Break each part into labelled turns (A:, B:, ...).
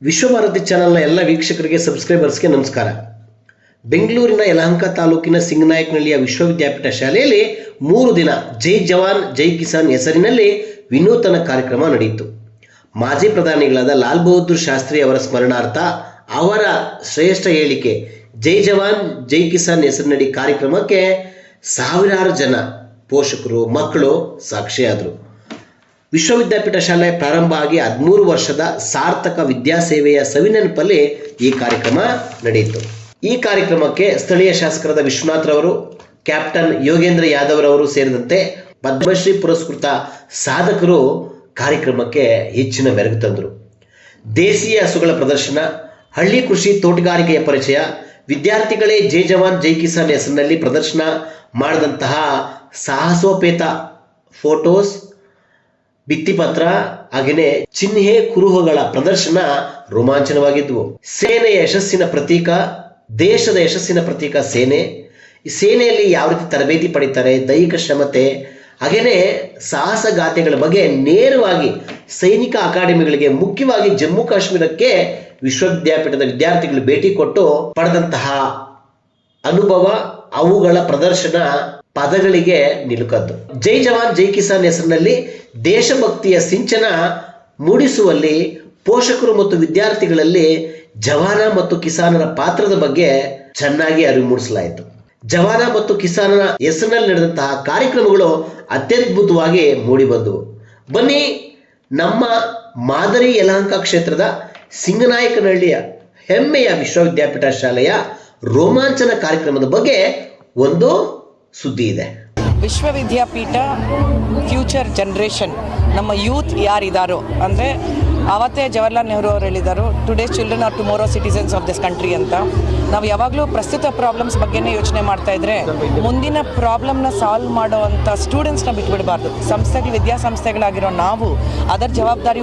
A: ವಿಶ್ವಭಾರತಿ ಚಾನೆಲ್ನ ಎಲ್ಲ ವೀಕ್ಷಕರಿಗೆ ಸಬ್ಸ್ಕ್ರೈಬರ್ಸ್ಗೆ ನಮಸ್ಕಾರ. ಬೆಂಗಳೂರಿನ ಯಲಹಂಕ ತಾಲೂಕಿನ ಸಿಂಗನಾಯಕನಹಳ್ಳಿಯ ವಿಶ್ವವಿದ್ಯಾಪೀಠ ಶಾಲೆಯಲ್ಲಿ 3 ದಿನ ಜೈ ಜವಾನ್ ಜೈ ಕಿಸಾನ್ ಹೆಸರಿನಲ್ಲಿ ವಿನೂತನ ಕಾರ್ಯಕ್ರಮ ನಡೆಯಿತು. ಮಾಜಿ ಪ್ರಧಾನಿಗಳಾದ ಲಾಲ್ ಬಹದ್ದೂರ್ ಶಾಸ್ತ್ರಿ ಅವರ ಸ್ಮರಣಾರ್ಥ ಅವರ ಶ್ರೇಷ್ಠ ಹೇಳಿಕೆ ಜೈ ಜವಾನ್ ಜೈ ಕಿಸಾನ್ ಹೆಸರಿನಡಿ ಕಾರ್ಯಕ್ರಮಕ್ಕೆ ಸಾವಿರಾರು ಜನ ಪೋಷಕರು ಮಕ್ಕಳು ಸಾಕ್ಷಿಯಾದರು. ವಿಶ್ವವಿದ್ಯಾಪೀಠ ಶಾಲೆ ಪ್ರಾರಂಭ ಆಗಿ 13 ವರ್ಷದ ಸಾರ್ಥಕ ವಿದ್ಯಾಸೇವೆಯ ಸವಿನೆನಪಲ್ಲಿ ಈ ಕಾರ್ಯಕ್ರಮ ನಡೆಯಿತು. ಈ ಕಾರ್ಯಕ್ರಮಕ್ಕೆ ಸ್ಥಳೀಯ ಶಾಸಕರಾದ ವಿಶ್ವನಾಥ್ರವರು, ಕ್ಯಾಪ್ಟನ್ ಯೋಗೇಂದ್ರ ಯಾದವ್ ರವರು ಸೇರಿದಂತೆ ಪದ್ಮಶ್ರೀ ಪುರಸ್ಕೃತ ಸಾಧಕರು ಕಾರ್ಯಕ್ರಮಕ್ಕೆ ಹೆಚ್ಚಿನ ಮೆರುಗು ತಂದರು. ದೇಶೀಯ ಹಸುಗಳ ಪ್ರದರ್ಶನ, ಹಳ್ಳಿ ಕೃಷಿ ತೋಟಗಾರಿಕೆಯ ಪರಿಚಯ, ವಿದ್ಯಾರ್ಥಿಗಳೇ ಜೈ ಜವಾನ್ ಜೈ ಕಿಸಾನ್ ಹೆಸರಿನಲ್ಲಿ ಪ್ರದರ್ಶನ ಮಾಡಿದಂತಹ ಸಾಹಸೋಪೇತ ಫೋಟೋಸ್, ಭಿತ್ತಿಪತ್ರ ಹಾಗೆಯೇ ಚಿಹ್ನೆ ಕುರುಹುಗಳ ಪ್ರದರ್ಶನ ರೋಮಾಂಚನವಾಗಿದ್ವು. ಸೇನೆಯ ಯಶಸ್ಸಿನ ಪ್ರತೀಕ, ದೇಶದ ಯಶಸ್ಸಿನ ಪ್ರತೀಕ ಸೇನೆ. ಈ ಸೇನೆಯಲ್ಲಿ ಯಾವ ರೀತಿ ತರಬೇತಿ ಪಡಿತಾರೆ, ದೈಹಿಕ ಶ್ರಮತೆ ಹಾಗೆಯೇ ಸಾಹಸಗಾಥೆಗಳ ಬಗ್ಗೆ ನೇರವಾಗಿ ಸೈನಿಕ ಅಕಾಡೆಮಿಗಳಿಗೆ, ಮುಖ್ಯವಾಗಿ ಜಮ್ಮು ಕಾಶ್ಮೀರಕ್ಕೆ ವಿಶ್ವವಿದ್ಯಾಪೀಠದ ವಿದ್ಯಾರ್ಥಿಗಳು ಭೇಟಿ ಕೊಟ್ಟು ಪಡೆದಂತಹ ಅನುಭವ, ಅವುಗಳ ಪ್ರದರ್ಶನ ಪದಗಳಿಗೆ ನಿಲುಕದ್ದು. ಜೈ ಜವಾನ್ ಜೈ ಕಿಸಾನ್ ಹೆಸರಿನಲ್ಲಿ ದೇಶಭಕ್ತಿಯ ಸಿಂಚನ ಮೂಡಿಸುವಲ್ಲಿ ಪೋಷಕರು ಮತ್ತು ವಿದ್ಯಾರ್ಥಿಗಳಲ್ಲಿ ಜವಾನ ಮತ್ತು ಕಿಸಾನರ ಪಾತ್ರದ ಬಗ್ಗೆ ಚೆನ್ನಾಗಿ ಅರಿವು ಮೂಡಿಸಲಾಯಿತು. ಜವಾನ ಮತ್ತು ಕಿಸಾನನ ಹೆಸರಿನಲ್ಲಿ ನಡೆದಂತಹ ಕಾರ್ಯಕ್ರಮಗಳು ಅತ್ಯದ್ಭುತವಾಗಿ ಮೂಡಿಬಂದವು. ಬನ್ನಿ, ನಮ್ಮ ಮಾದರಿ ಯಲಹಂಕ ಕ್ಷೇತ್ರದ ಸಿಂಗನಾಯಕನಹಳ್ಳಿಯ ಹೆಮ್ಮೆಯ ವಿಶ್ವವಿದ್ಯಾಪೀಠ ಶಾಲೆಯ ರೋಮಾಂಚನ ಕಾರ್ಯಕ್ರಮದ ಬಗ್ಗೆ ಒಂದು ಸುದ್ದಿ ಇದೆ.
B: ವಿಶ್ವವಿದ್ಯಾಪೀಠ ಫ್ಯೂಚರ್ ಜನರೇಷನ್, ನಮ್ಮ ಯೂತ್ ಯಾರಿದ್ದಾರೋ, ಅಂದರೆ ಆವತ್ತೇ ಜವಾಹರ್ಲಾಲ್ ನೆಹರು ಅವರು ಹೇಳಿದರು, today's children or tomorrow citizens of this country ಅಂತ. ನಾವು ಯಾವಾಗಲೂ ಪ್ರಸ್ತುತ ಪ್ರಾಬ್ಲಮ್ಸ್ ಬಗ್ಗೆನೇ ಯೋಚನೆ ಮಾಡ್ತಾ ಇದ್ರೆ ಮುಂದಿನ ಪ್ರಾಬ್ಲಮ್ನ ಸಾಲ್ವ್ ಮಾಡೋ ಅಂಥ ಸ್ಟೂಡೆಂಟ್ಸ್ನ ಬಿಟ್ಬಿಡಬಾರ್ದು. ವಿದ್ಯಾಸಂಸ್ಥೆಗಳಾಗಿರೋ ನಾವು ಅದರ ಜವಾಬ್ದಾರಿ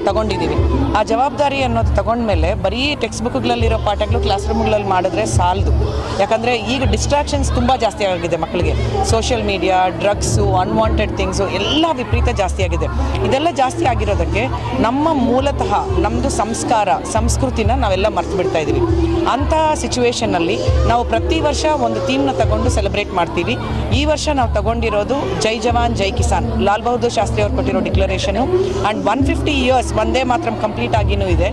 B: ತಗೊಂಡಿದ್ದೀವಿ. ಆ ಜವಾಬ್ದಾರಿ ಅನ್ನೋದು ತಗೊಂಡ್ಮೇಲೆ ಬರೀ ಟೆಕ್ಸ್ಟ್ ಬುಕ್ಗಳಲ್ಲಿರೋ ಪಾಠಗಳು ಕ್ಲಾಸ್ ರೂಮ್ಗಳಲ್ಲಿ ಮಾಡಿದ್ರೆ ಸಾಲದು. ಯಾಕಂದರೆ ಈಗ ಡಿಸ್ಟ್ರಾಕ್ಷನ್ಸ್ ತುಂಬ ಜಾಸ್ತಿ ಆಗಿದೆ ಮಕ್ಕಳಿಗೆ. Social media, drugs, unwanted things ಎಲ್ಲ ವಿಪರೀತ ಜಾಸ್ತಿ ಆಗಿದೆ. ಇದೆಲ್ಲ ಜಾಸ್ತಿ ಆಗಿರೋದಕ್ಕೆ ನಮ್ಮ ಮೂಲತಃ ನಮ್ಮದು ಸಂಸ್ಕಾರ, ಸಂಸ್ಕೃತಿನ ನಾವೆಲ್ಲ ಮರ್ತು ಬಿಡ್ತಾ ಇದ್ದೀವಿ. ಅಂಥ ಸಿಚುವೇಷನ್ನಲ್ಲಿ ನಾವು ಪ್ರತಿ ವರ್ಷ ಒಂದು ಥೀಮ್ನ ತಗೊಂಡು ಸೆಲೆಬ್ರೇಟ್ ಮಾಡ್ತೀವಿ. ಈ ವರ್ಷ ನಾವು ತಗೊಂಡಿರೋದು ಜೈ ಜವಾನ್ ಜೈ ಕಿಸಾನ್, ಲಾಲ್ ಬಹದ್ದೂರ್ ಶಾಸ್ತ್ರಿ ಅವರು ಕೊಟ್ಟಿರೋ ಡಿಕ್ಲರೇಷನು. And 150 years Vande Mataram complete ಆಗಿನೂ ಇದೆ.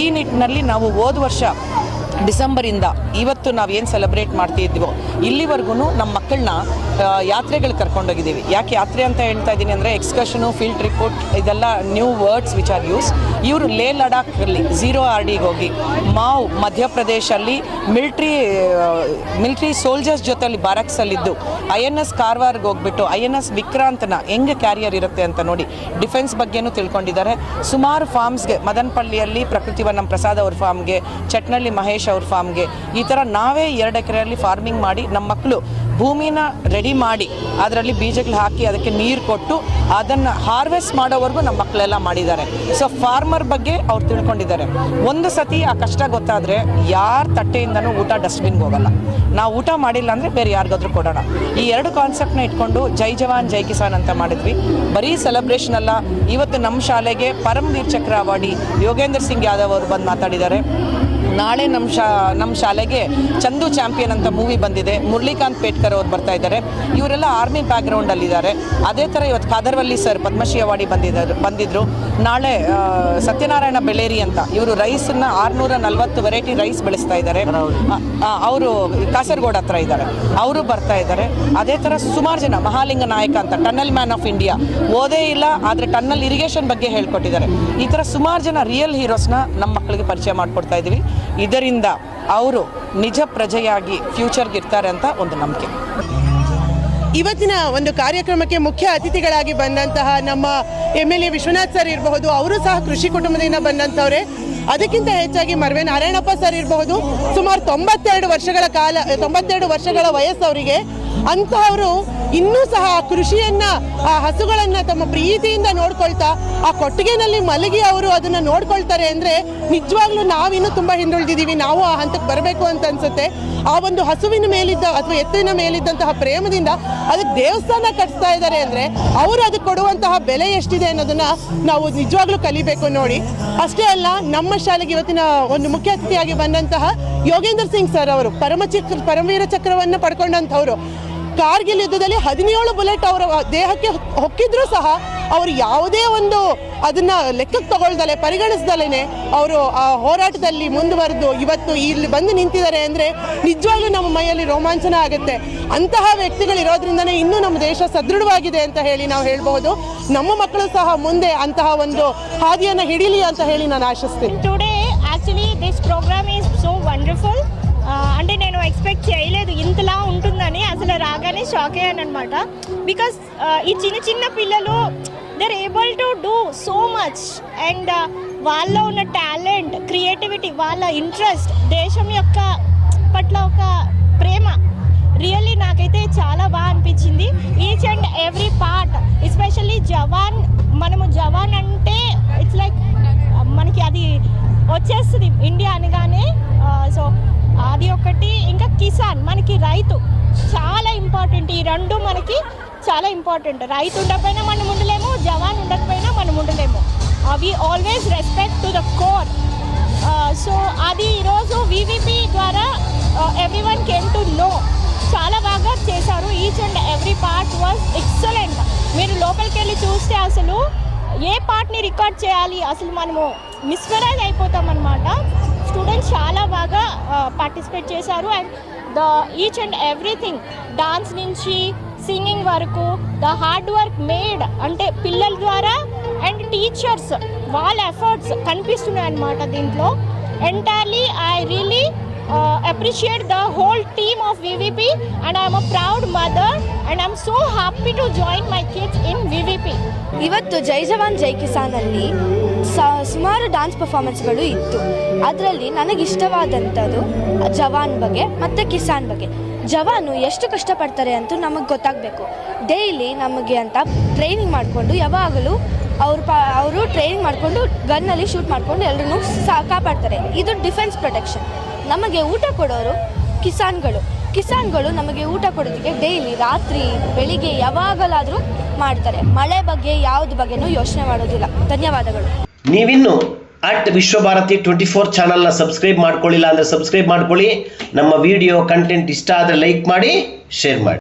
B: ಈ ನಿಟ್ಟಿನಲ್ಲಿ ನಾವು ಹೋದ ವರ್ಷ ಡಿಸೆಂಬರಿಂದ ಇವತ್ತು ನಾವೇನು ಸೆಲೆಬ್ರೇಟ್ ಮಾಡ್ತಿದ್ವೋ ಇಲ್ಲಿವರೆಗೂ ನಮ್ಮ ಮಕ್ಕಳನ್ನ ಯಾತ್ರೆಗಳು ಕರ್ಕೊಂಡೋಗಿದ್ದೀವಿ. ಯಾಕೆ ಯಾತ್ರೆ ಅಂತ ಹೇಳ್ತಾ ಇದ್ದೀನಿ ಅಂದರೆ ಎಕ್ಸ್ಕರ್ಷನು, ಫೀಲ್ಡ್ ರಿಪೋರ್ಟ್ ಇದೆಲ್ಲ new words which are use. ಇವರು ಲೇ ಲಡಾಖಲ್ಲಿ 0RDಗೆ ಹೋಗಿ, ಮಾವ್ ಮಧ್ಯಪ್ರದೇಶಲ್ಲಿ ಮಿಲ್ಟ್ರಿ ಸೋಲ್ಜರ್ಸ್ ಜೊತೆಲಿ ಬ್ಯಾರಕ್ಸಲ್ಲಿದ್ದು, INS ಕಾರವಾರ್ಗೆ ಹೋಗ್ಬಿಟ್ಟು INS ವಿಕ್ರಾಂತನ ಹೆಂಗೆ ಕ್ಯಾರಿಯರ್ ಇರುತ್ತೆ ಅಂತ ನೋಡಿ ಡಿಫೆನ್ಸ್ ಬಗ್ಗೆನೂ ತಿಳ್ಕೊಂಡಿದ್ದಾರೆ. ಸುಮಾರು ಫಾರ್ಮ್ಸ್ಗೆ, ಮದನಪಳ್ಳಿಯಲ್ಲಿ ಪ್ರಕೃತಿವನಂ ಪ್ರಸಾದ್ ಅವ್ರ ಫಾರ್ಮ್ಗೆ, ಚಟ್ನಳ್ಳಿ ಮಹೇಶ್ ಅವ್ರ ಫಾರ್ಮ್ಗೆ, ಈ ಥರ ನಾವೇ 2 ಎಕರೆಯಲ್ಲಿ ಫಾರ್ಮಿಂಗ್ ಮಾಡಿ ನಮ್ಮ ಮಕ್ಕಳು ಭೂಮಿನ ರೆಡಿ ಮಾಡಿ ಅದರಲ್ಲಿ ಬೀಜಗಳು ಹಾಕಿ ಅದಕ್ಕೆ ನೀರು ಕೊಟ್ಟು ಅದನ್ನು ಹಾರ್ವೆಸ್ಟ್ ಮಾಡೋವರೆಗೂ ನಮ್ಮ ಮಕ್ಕಳೆಲ್ಲ ಮಾಡಿದ್ದಾರೆ. ಸೊ ಫಾರ್ಮರ್ ಬಗ್ಗೆ ಅವ್ರು ತಿಳ್ಕೊಂಡಿದ್ದಾರೆ. ಒಂದು ಸತಿ ಆ ಕಷ್ಟ ಗೊತ್ತಾದರೆ ಯಾರ ತಟ್ಟೆಯಿಂದನೂ ಊಟ ಡಸ್ಟ್ಬಿನ್ಗೆ ಹೋಗಲ್ಲ. ನಾವು ಊಟ ಮಾಡಿಲ್ಲ ಅಂದರೆ ಬೇರೆ ಯಾರಿಗಾದ್ರೂ ಕೊಡೋಣ. ಈ 2 ಕಾನ್ಸೆಪ್ಟ್ನ ಇಟ್ಕೊಂಡು ಜೈ ಜವಾನ್ ಜೈ ಕಿಸಾನ್ ಅಂತ ಮಾಡಿದ್ವಿ. ಬರೀ ಸೆಲೆಬ್ರೇಷನ್ ಅಲ್ಲ, ಇವತ್ತು ನಮ್ಮ ಶಾಲೆಗೆ ಪರಮವೀರ್ ಚಕ್ರ ಅವಾರ್ಡಿ ಯೋಗೇಂದ್ರ ಸಿಂಗ್ ಯಾದವ್ ಅವರು ಬಂದು ಮಾತಾಡಿದ್ದಾರೆ. ನಾಳೆ ನಮ್ಮ ಶಾಲೆಗೆ ಚಂದು ಚಾಂಪಿಯನ್ ಅಂತ ಮೂವಿ ಬಂದಿದೆ, ಮುರಳೀಕಾಂತ್ ಪೇಟ್ಕರ್ ಅವ್ರು ಬರ್ತಾ ಇದ್ದಾರೆ. ಇವರೆಲ್ಲ ಆರ್ಮಿ ಬ್ಯಾಕ್ಗ್ರೌಂಡಲ್ಲಿದ್ದಾರೆ. ಅದೇ ಥರ ಇವತ್ತು ಖಾದರ್ವಲ್ಲಿ ಸರ್ ಪದ್ಮಶ್ರೀ ಅವಾರ್ಡಿ ಬಂದಿದ್ದರು. ನಾಳೆ ಸತ್ಯನಾರಾಯಣ ಬೆಳೇರಿ ಅಂತ, ಇವರು ರೈಸನ್ನು 640 ವೆರೈಟಿ ರೈಸ್ ಬೆಳೆಸ್ತಾ ಇದ್ದಾರೆ. ಅವರು ಕಾಸರಗೋಡು ಹತ್ರ ಇದ್ದಾರೆ, ಅವರು ಬರ್ತಾ ಇದ್ದಾರೆ. ಅದೇ ಥರ ಸುಮಾರು ಜನ, ಮಹಾಲಿಂಗ ನಾಯಕ ಅಂತ ಟನ್ನಲ್ ಮ್ಯಾನ್ ಆಫ್ ಇಂಡಿಯಾ, ಓದೇ ಇಲ್ಲ ಆದರೆ ಟನ್ನಲ್ ಇರಿಗೇಷನ್ ಬಗ್ಗೆ ಹೇಳ್ಕೊಟ್ಟಿದ್ದಾರೆ. ಈ ಥರ ಸುಮಾರು ಜನ ರಿಯಲ್ ಹೀರೋಸ್ನ ನಮ್ಮ ಮಕ್ಕಳಿಗೆ ಪರಿಚಯ ಮಾಡಿಕೊಡ್ತಾ ಇದ್ದೀವಿ. ಇದರಿಂದ ಅವರು ನಿಜ ಪ್ರಜೆಯಾಗಿ ಫ್ಯೂಚರ್ಗೆ ಇರ್ತಾರೆ ಅಂತ ಒಂದು ನಂಬಿಕೆ.
C: ಇವತ್ತಿನ ಒಂದು ಕಾರ್ಯಕ್ರಮಕ್ಕೆ ಮುಖ್ಯ ಅತಿಥಿಗಳಾಗಿ ಬಂದಂತಹ ನಮ್ಮ MLA ವಿಶ್ವನಾಥ್ ಸರ್ ಇರಬಹುದು, ಅವರು ಸಹ ಕೃಷಿ ಕುಟುಂಬದಿಂದ ಬಂದಂಥವ್ರೆ. ಅದಕ್ಕಿಂತ ಹೆಚ್ಚಾಗಿ ಮರ್ವೆ ನಾರಾಯಣಪ್ಪ ಸರ್ ಇರಬಹುದು, ಸುಮಾರು 92 ವರ್ಷಗಳ ವಯಸ್ಸು ಅವರಿಗೆ. ಅಂತಹವರು ಇನ್ನೂ ಸಹ ಆ ಕೃಷಿಯನ್ನ, ಆ ಹಸುಗಳನ್ನ ತಮ್ಮ ಪ್ರೀತಿಯಿಂದ ನೋಡ್ಕೊಳ್ತಾ ಆ ಕೊಟ್ಟಿಗೆನಲ್ಲಿ ಮಲಗಿ ಅವರು ಅದನ್ನ ನೋಡ್ಕೊಳ್ತಾರೆ ಅಂದ್ರೆ ನಿಜವಾಗ್ಲೂ ನಾವಿನ್ನೂ ತುಂಬಾ ಹಿಂದುಳಿದಿದ್ದೀವಿ. ನಾವು ಆ ಹಂತಕ್ಕೆ ಬರಬೇಕು ಅಂತ ಅನ್ಸುತ್ತೆ. ಆ ಒಂದು ಹಸುವಿನ ಮೇಲಿದ್ದ ಅಥವಾ ಎತ್ತಿನ ಮೇಲಿದ್ದಂತಹ ಪ್ರೇಮದಿಂದ ಅದಕ್ಕೆ ದೇವಸ್ಥಾನ ಕಟ್ಸ್ತಾ ಇದ್ದಾರೆ ಅಂದ್ರೆ ಅವರು ಅದಕ್ಕೆ ಕೊಡುವಂತಹ ಬೆಲೆ ಎಷ್ಟಿದೆ ಅನ್ನೋದನ್ನ ನಾವು ನಿಜವಾಗ್ಲೂ ಕಲಿಬೇಕು ನೋಡಿ. ಅಷ್ಟೇ ಅಲ್ಲ, ನಮ್ಮ ಶಾಲೆಗೆ ಇವತ್ತಿನ ಒಂದು ಮುಖ್ಯ ಅತಿಥಿಯಾಗಿ ಬಂದಂತಹ ಯೋಗೇಂದ್ರ ಸಿಂಗ್ ಸರ್ ಅವರು ಪರಮವೀರ ಚಕ್ರವನ್ನು ಪಡ್ಕೊಂಡಂಥವ್ರು. ಕಾರ್ಗಿಲ್ ಯುದ್ಧದಲ್ಲಿ 17 ಬುಲೆಟ್ ಅವರ ದೇಹಕ್ಕೆ ಹೊಕ್ಕಿದ್ರು ಸಹ ಅವರು ಯಾವುದೇ ಒಂದು ಅದನ್ನ ಲೆಕ್ಕಕ್ಕೆ ತಗೊಳ್ದಲೆ, ಪರಿಗಣಿಸ್ದಲೇನೆ ಅವರು ಆ ಹೋರಾಟದಲ್ಲಿ ಮುಂದುವರೆದು ಇವತ್ತು ಇಲ್ಲಿ ಬಂದು ನಿಂತಿದ್ದಾರೆ ಅಂದ್ರೆ ನಿಜವಾಗ್ಲೂ ನಮ್ಮ ಮೈಯಲ್ಲಿ ರೋಮಾಂಚನ ಆಗುತ್ತೆ. ಅಂತಹ ವ್ಯಕ್ತಿಗಳಿರೋದ್ರಿಂದನೇ ಇನ್ನೂ ನಮ್ಮ ದೇಶ ಸದೃಢವಾಗಿದೆ ಅಂತ ಹೇಳಿ ನಾವು ಹೇಳ್ಬಹುದು. ನಮ್ಮ ಮಕ್ಕಳು ಸಹ ಮುಂದೆ ಅಂತಹ ಒಂದು ಹಾದಿಯನ್ನು ಹಿಡಿಲಿ ಅಂತ ಹೇಳಿ ನಾನು ಆಶಿಸ್ತೀನಿ.
D: Today actually this program is so wonderful. అంటే నేను ఎక్స్పెక్ట్ చేయలేదు ఇంతలా ఉంటుందని. అసలు రాగానే షాక్ అయ్యాను అనమాట. బికాస్ ఈ చిన్న చిన్న పిల్లలు they are able to do so much and వాళ్ళలో ఉన్న టాలెంట్, క్రియేటివిటీ, వాళ్ళ ఇంట్రెస్ట్, దేశం యొక్క పట్ల ఒక ప్రేమ రియల్లీ నాకైతే చాలా బాగా అనిపించింది. Each and every part, especially jawan. మనము జవాన్ అంటే ఇట్స్ లైక్ మనకి అది వచ్చేస్తుంది ఇండియా అనగానే. సో అది ఒకటి. ఇంకా కిసాన్, మనకి రైతు చాలా ఇంపార్టెంట్. ఈ రెండు మనకి చాలా ఇంపార్టెంట్. రైతు ఉండకపోయినా మనం ఉండలేము, జవాన్ ఉండకపోయినా మనం ఉండలేము. We always respect to the core. So అది ఈరోజు వివిపి ద్వారా ఎవ్రీవన్ కేమ్ టు నో. చాలా బాగా చేశారు. Each and every part was excellent. మీరు లోపలికి వెళ్ళి చూస్తే అసలు ఏ పార్ట్ని రికార్డ్ చేయాలి అసలు మనము మిస్మరైజ్ అయిపోతాం అన్నమాట. స్టూడెంట్స్ చాలా బాగా పార్టిసిపేట్ చేశారు. And the each and everything, dance నుంచి సింగింగ్ వరకు, ద హార్డ్ వర్క్ మేడ్ అంటే పిల్లల ద్వారా అండ్ టీచర్స్ వాళ్ళ ఎఫర్ట్స్ కనిపిస్తున్నాయి అన్నమాట దీంట్లో. Entirely I really appreciate the whole team of VVP and I am a proud mother and I am so happy to join my kids in VVP.
E: ಇವತ್ತು ಜೈ ಜವಾನ್ ಜೈ ಕಿಸಾನಲ್ಲಿ ಸುಮಾರು dance ಪರ್ಫಾರ್ಮೆನ್ಸ್ಗಳು ಇತ್ತು. ಅದರಲ್ಲಿ ನನಗಿಷ್ಟವಾದಂಥದ್ದು ಜವಾನ್ ಬಗ್ಗೆ ಮತ್ತು ಕಿಸಾನ್ ಬಗ್ಗೆ. ಜವಾನು ಎಷ್ಟು ಕಷ್ಟಪಡ್ತಾರೆ ಅಂತ ನಮಗೆ ಗೊತ್ತಾಗಬೇಕು. ಡೈಲಿ ನಮಗೆ ಅಂತ ಟ್ರೈನಿಂಗ್ ಮಾಡಿಕೊಂಡು ಯಾವಾಗಲೂ ಅವರು ಟ್ರೈನಿಂಗ್ ಮಾಡಿಕೊಂಡು ಗನ್ನಲ್ಲಿ ಶೂಟ್ ಮಾಡಿಕೊಂಡು ಎಲ್ಲರೂ ಕಾಪಾಡ್ತಾರೆ. ಇದು ಡಿಫೆನ್ಸ್ ಪ್ರೊಟೆಕ್ಷನ್. ನಮಗೆ ಊಟ ಕೊಡೋರು ಕಿಸಾನ್ಗಳು ನಮಗೆ ಊಟ ಕೊಡೋದಕ್ಕೆ ಡೈಲಿ ರಾತ್ರಿ ಬೆಳಿಗ್ಗೆ ಯಾವಾಗಲಾದರೂ ಮಾಡ್ತಾರೆ. ಮಳೆ ಬಗ್ಗೆ ಯಾವ್ದು ಬಗ್ಗೆನೂ ಯೋಚನೆ ಮಾಡೋದಿಲ್ಲ. ಧನ್ಯವಾದಗಳು.
A: ನೀವಿನ್ನು @ವಿಶ್ವಭಾರತಿ 24 ಚಾನಲ್ನ ಸಬ್ಸ್ಕ್ರೈಬ್ ಮಾಡ್ಕೊಳ್ಳಿಲ್ಲ ಅಂದರೆ ಸಬ್ಸ್ಕ್ರೈಬ್ ಮಾಡ್ಕೊಳ್ಳಿ. ನಮ್ಮ ವಿಡಿಯೋ ಕಂಟೆಂಟ್ ಇಷ್ಟ ಆದರೆ ಲೈಕ್ ಮಾಡಿ, ಶೇರ್ ಮಾಡಿ.